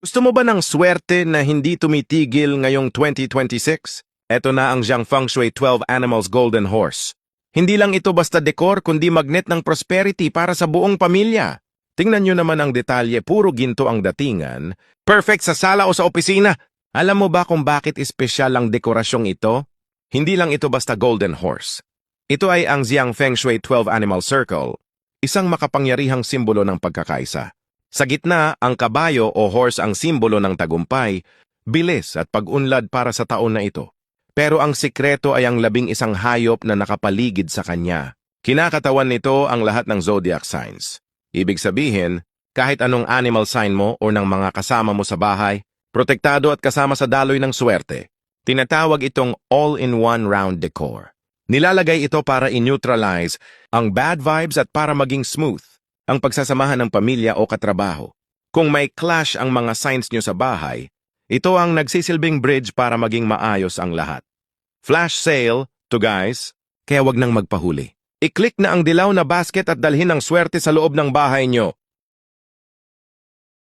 Gusto mo ba ng swerte na hindi tumitigil ngayong 2026? Ito na ang Jiang Feng Shui 12 Animals Golden Horse. Hindi lang ito basta dekor kundi magnet ng prosperity para sa buong pamilya. Tingnan nyo naman ang detalye, puro ginto ang datingan. Perfect sa sala o sa opisina. Alam mo ba kung bakit espesyal ang dekorasyong ito? Hindi lang ito basta Golden Horse. Ito ay ang Jiang Feng Shui 12 Animal Circle, isang makapangyarihang simbolo ng pagkakaisa. Sa gitna, ang kabayo o horse ang simbolo ng tagumpay, bilis at pag-unlad para sa taon na ito. Pero ang sikreto ay ang 11 hayop na nakapaligid sa kanya. Kinakatawan nito ang lahat ng zodiac signs. Ibig sabihin, kahit anong animal sign mo o ng mga kasama mo sa bahay, protektado at kasama sa daloy ng swerte. Tinatawag itong all-in-one round decor. Nilalagay ito para i-neutralize ang bad vibes at para maging smooth ang pagsasamahan ng pamilya o katrabaho. Kung may clash ang mga signs nyo sa bahay, ito ang nagsisilbing bridge para maging maayos ang lahat. Flash sale to guys, kaya wag nang magpahuli. I-click na ang dilaw na basket at dalhin ang swerte sa loob ng bahay nyo.